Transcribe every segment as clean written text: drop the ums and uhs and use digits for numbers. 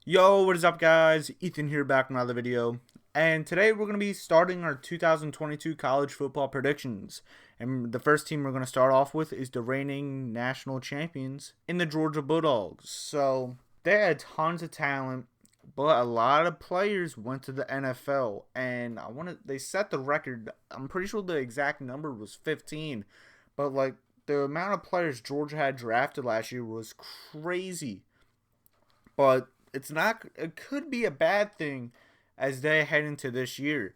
Yo, what is up guys? Ethan here back with another video. And today we're going to be starting our 2022 college football predictions. And the first team we're going to start off with is the reigning national champions in the Georgia Bulldogs. So they had tons of talent, but a lot of players went to the NFL. And they set the record. I'm pretty sure the exact number was 15. But like the amount of players Georgia had drafted last year was crazy. But it could be a bad thing as they head into this year.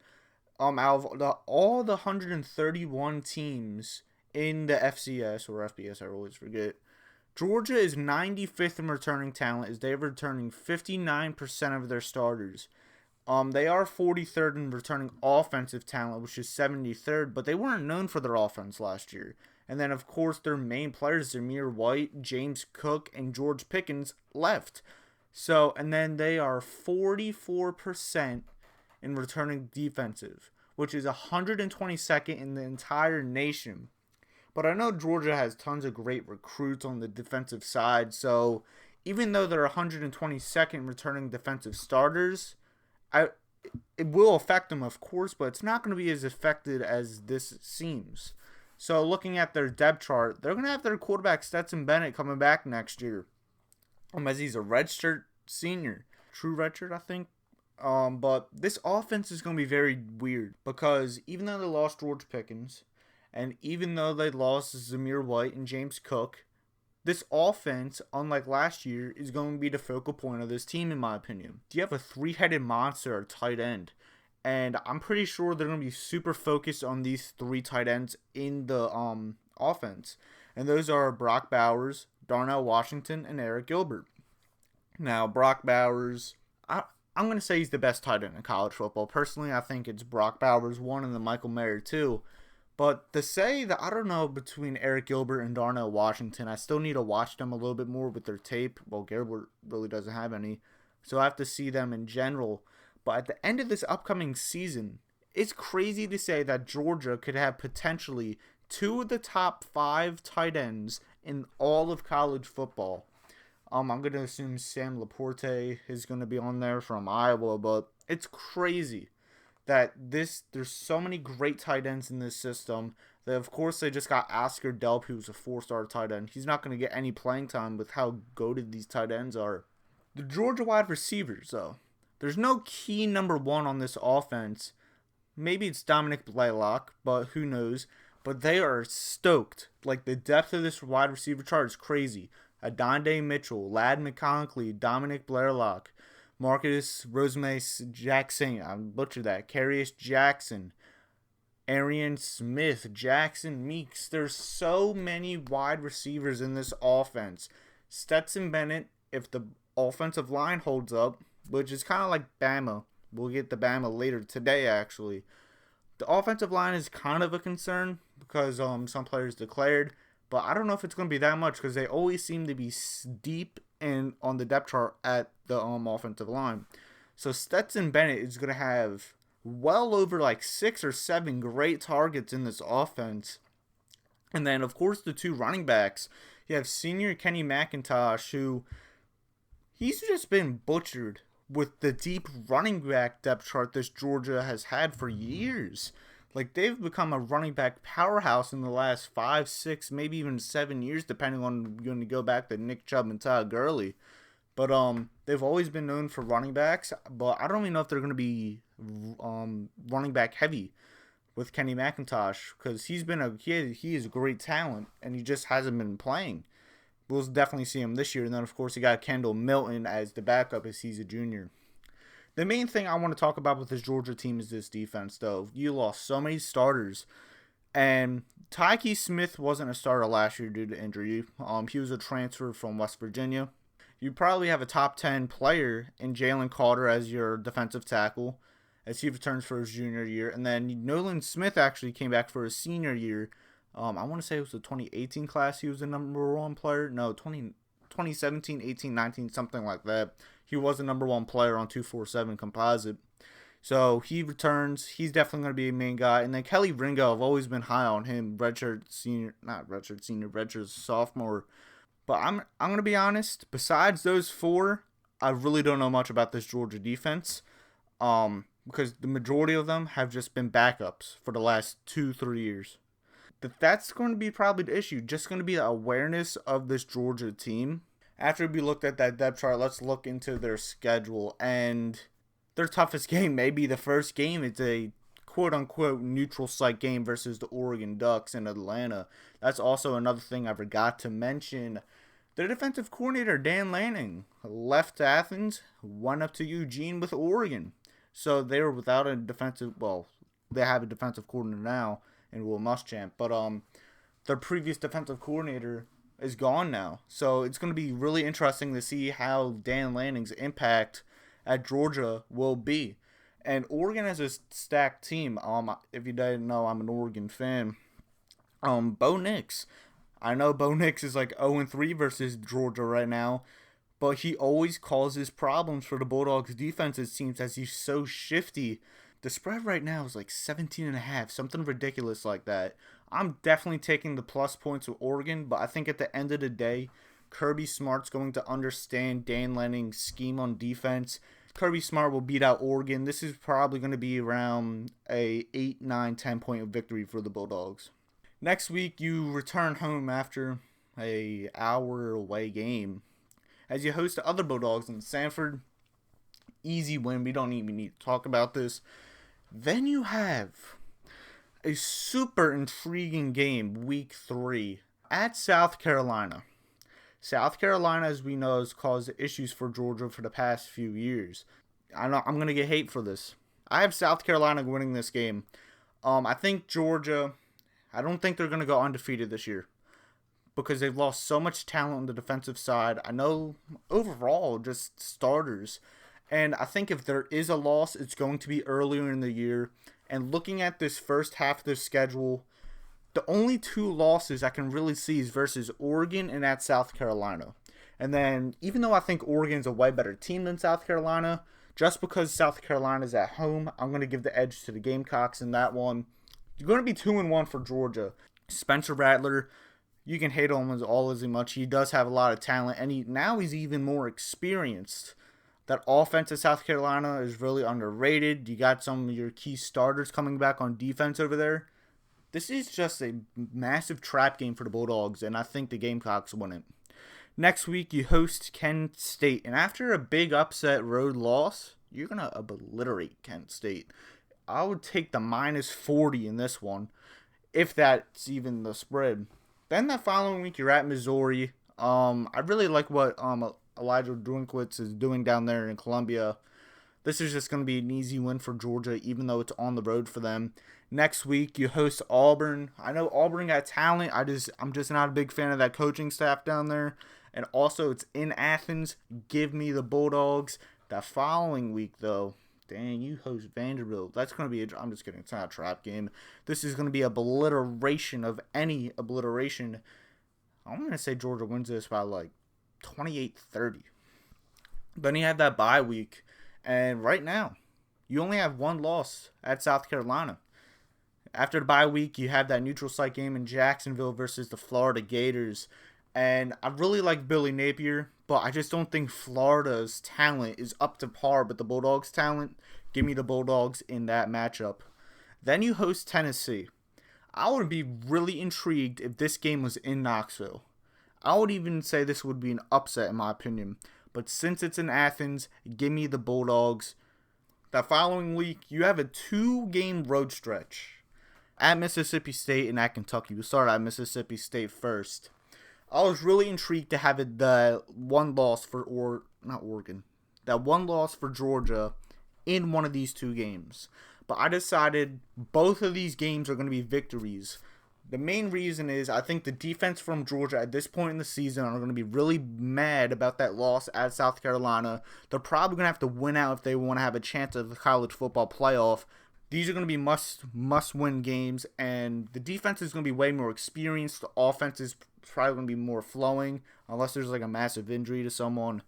Out of all the 131 teams in the FCS or FBS, I always forget. Georgia is 95th in returning talent, as they're returning 59% of their starters. They are 43rd in returning offensive talent, which is 73rd, but they weren't known for their offense last year. And then, of course, their main players, Zamir White, James Cook, and George Pickens, left. So, and then they are 44% in returning defensive, which is 122nd in the entire nation. But I know Georgia has tons of great recruits on the defensive side, so even though they're 122nd returning defensive starters, it will affect them, of course, but it's not going to be as affected as this seems. So looking at their depth chart, they're going to have their quarterback Stetson Bennett coming back next year. As he's a redshirt senior, true redshirt, I think. But this offense is going to be very weird because even though they lost George Pickens, and even though they lost Zamir White and James Cook, this offense, unlike last year, is going to be the focal point of this team, in my opinion. You have a three-headed monster at tight end, and I'm pretty sure they're going to be super focused on these three tight ends in the offense, and those are Brock Bowers, Darnell Washington, and Eric Gilbert. Now, Brock Bowers, I'm going to say he's the best tight end in college football. Personally, I think it's Brock Bowers 1 and then Michael Mayer 2. But to say that, I don't know, between Eric Gilbert and Darnell Washington, I still need to watch them a little bit more with their tape. Well, Gilbert really doesn't have any, so I have to see them in general. But at the end of this upcoming season, it's crazy to say that Georgia could have potentially two of the top 5 tight ends in all of college football. I'm going to assume Sam Laporte is going to be on there from Iowa, but it's crazy that there's so many great tight ends in this system. That of course they just got Oscar Delp, who's a 4-star tight end. He's not going to get any playing time with how goated these tight ends are. The Georgia wide receivers, though, there's no key number 1 on this offense. Maybe it's Dominic Blaylock, but who knows? But they are stoked. Like, the depth of this wide receiver chart is crazy. Adonde Mitchell, Ladd McConkey, Dominic Blaylock, Marcus Rosemay Jackson, I butchered that, Carius Jackson, Arian Smith, Jackson Meeks. There's so many wide receivers in this offense. Stetson Bennett, if the offensive line holds up, which is kind of like Bama. We'll get to Bama later today, actually. The offensive line is kind of a concern because some players declared, but I don't know if it's going to be that much because they always seem to be deep and on the depth chart at the offensive line. So Stetson Bennett is going to have well over like 6 or 7 great targets in this offense. And then, of course, the 2 running backs. You have senior Kenny McIntosh, who he's just been butchered with the deep running back depth chart this Georgia has had for years. Like, they've become a running back powerhouse in the last 5, 6, maybe even 7 years, depending on going to go back to Nick Chubb and Todd Gurley. But they've always been known for running backs, but I don't even know if they're going to be running back heavy with Kenny McIntosh because he is a great talent and he just hasn't been playing. We'll definitely see him this year, and then of course you got Kendall Milton as the backup as he's a junior. The main thing I want to talk about with this Georgia team is this defense, though. You lost so many starters. And Tyke Smith wasn't a starter last year due to injury. He was a transfer from West Virginia. You probably have a top 10 player in Jalen Carter as your defensive tackle as he returns for his junior year. And then Nolan Smith actually came back for his senior year. I want to say it was the 2018 class he was the number 1 player. No, 2017, 18, 19, something like that. He was the number 1 player on 247 composite. So he returns. He's definitely going to be a main guy. And then Kelly Ringo, I've always been high on him. Redshirt sophomore. But I'm going to be honest. Besides those 4, I really don't know much about this Georgia defense. Because the majority of them have just been backups for the last 2-3 years. That's going to be probably the issue. Just going to be the awareness of this Georgia team. After we looked at that depth chart, let's look into their schedule. And their toughest game may be the first game. It's a quote-unquote neutral site game versus the Oregon Ducks in Atlanta. That's also another thing I forgot to mention. Their defensive coordinator, Dan Lanning, left Athens, went up to Eugene with Oregon. So they were without a defensive, well, they have a defensive coordinator now in Will Muschamp, but their previous defensive coordinator is gone now. So it's going to be really interesting to see how Dan Lanning's impact at Georgia will be. And Oregon has a stacked team. If you didn't know, I'm an Oregon fan. Bo Nix. I know Bo Nix is like 0-3 versus Georgia right now, but he always causes problems for the Bulldogs defense, it seems, as he's so shifty. The spread right now is like 17.5, something ridiculous like that. I'm definitely taking the plus points with Oregon, but I think at the end of the day, Kirby Smart's going to understand Dan Lanning's scheme on defense. Kirby Smart will beat out Oregon. This is probably going to be around a 8, 9, 10 point victory for the Bulldogs. Next week, you return home after a hour away game as you host the other Bulldogs in Sanford. Easy win. We don't even need to talk about this. Then you have a super intriguing game, week 3, at South Carolina. South Carolina, as we know, has caused issues for Georgia for the past few years. I'm going to get hate for this. I have South Carolina winning this game. I think Georgia, I don't think they're going to go undefeated this year because they've lost so much talent on the defensive side. I know overall just starters. And I think if there is a loss, it's going to be earlier in the year. And looking at this first half of the schedule, the only 2 losses I can really see is versus Oregon and at South Carolina. And then, even though I think Oregon's a way better team than South Carolina, just because South Carolina's at home, I'm going to give the edge to the Gamecocks in that one. You're going to be 2-1 for Georgia. Spencer Rattler, you can hate him as much. He does have a lot of talent, and now he's even more experienced. That offense at South Carolina is really underrated. You got some of your key starters coming back on defense over there. This is just a massive trap game for the Bulldogs, and I think the Gamecocks win it. Next week, you host Kent State, and after a big upset road loss, you're going to obliterate Kent State. I would take the -40 in this one, if that's even the spread. Then that following week, you're at Missouri. I really like what Elijah Drinkwitz is doing down there in Columbia. This is just going to be an easy win for Georgia, even though it's on the road for them. Next week, you host Auburn. I know Auburn got talent. I'm just not a big fan of that coaching staff down there. And also, it's in Athens. Give me the Bulldogs. That following week, though, dang, you host Vanderbilt. That's going to be I'm just kidding. It's not a trap game. This is going to be obliteration of any obliteration. I'm going to say Georgia wins this by like 28-30. Then you have that bye week. And right now, you only have 1 loss at South Carolina. After the bye week, you have that neutral site game in Jacksonville versus the Florida Gators. And I really like Billy Napier, but I just don't think Florida's talent is up to par with the Bulldogs' talent. Give me the Bulldogs in that matchup. Then you host Tennessee. I would be really intrigued if this game was in Knoxville. I would even say this would be an upset in my opinion. But since it's in Athens, give me the Bulldogs. That following week, you have a 2-game road stretch at Mississippi State and at Kentucky. We'll start at Mississippi State first. I was really intrigued to have it the 1 loss for that 1 loss for Georgia in one of these 2 games. But I decided both of these games are going to be victories. The main reason is I think the defense from Georgia at this point in the season are going to be really mad about that loss at South Carolina. They're probably going to have to win out if they want to have a chance at the college football playoff. These are going to be must-win games, and the defense is going to be way more experienced. The offense is probably going to be more flowing, unless there's like a massive injury to someone.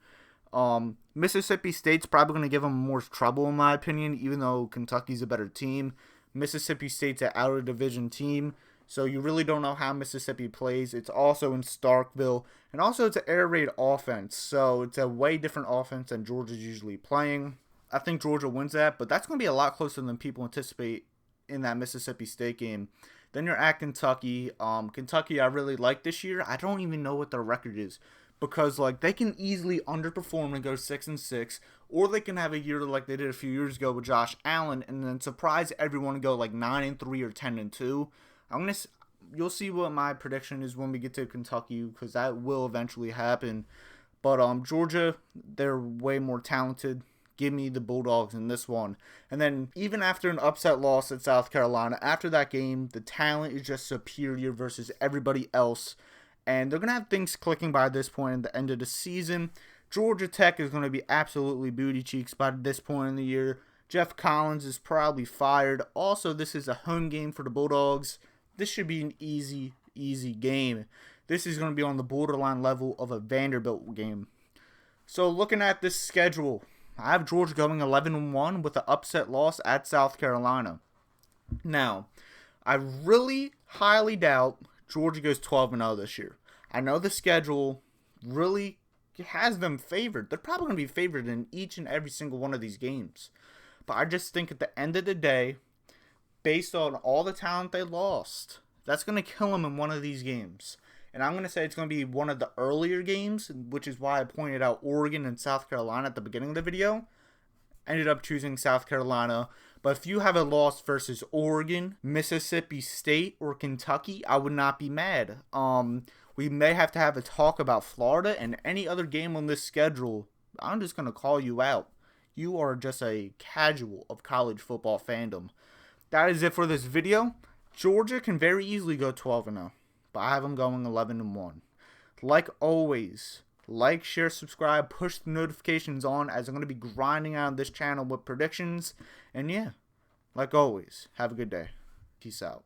Mississippi State's probably going to give them more trouble, in my opinion, even though Kentucky's a better team. Mississippi State's an out-of-division team. So you really don't know how Mississippi plays. It's also in Starkville. And also it's an air raid offense. So it's a way different offense than Georgia's usually playing. I think Georgia wins that. But that's going to be a lot closer than people anticipate in that Mississippi State game. Then you're at Kentucky. Kentucky I really like this year. I don't even know what their record is. Because like they can easily underperform and go 6-6. Or they can have a year like they did a few years ago with Josh Allen. And then surprise everyone and go like 9-3 or 10-2. You'll see what my prediction is when we get to Kentucky, because that will eventually happen. But Georgia, they're way more talented. Give me the Bulldogs in this one. And then even after an upset loss at South Carolina, after that game, the talent is just superior versus everybody else. And they're going to have things clicking by this point at the end of the season. Georgia Tech is going to be absolutely booty cheeks by this point in the year. Jeff Collins is probably fired. Also, this is a home game for the Bulldogs. This should be an easy game. This is going to be on the borderline level of a Vanderbilt game. So looking at this schedule, I have Georgia going 11-1 with an upset loss at South Carolina. Now, I really highly doubt Georgia goes 12-0 this year. I know the schedule really has them favored. They're probably going to be favored in each and every single one of these games. But I just think at the end of the day, based on all the talent they lost, that's going to kill them in one of these games. And I'm going to say it's going to be one of the earlier games, which is why I pointed out Oregon and South Carolina at the beginning of the video. Ended up choosing South Carolina. But if you have a loss versus Oregon, Mississippi State, or Kentucky, I would not be mad. We may have to have a talk about Florida and any other game on this schedule. I'm just going to call you out. You are just a casual of college football fandom. That is it for this video. Georgia can very easily go 12-0, but I have them going 11-1. Like always, like, share, subscribe, push the notifications on, as I'm going to be grinding out this channel with predictions. And yeah, like always, have a good day. Peace out.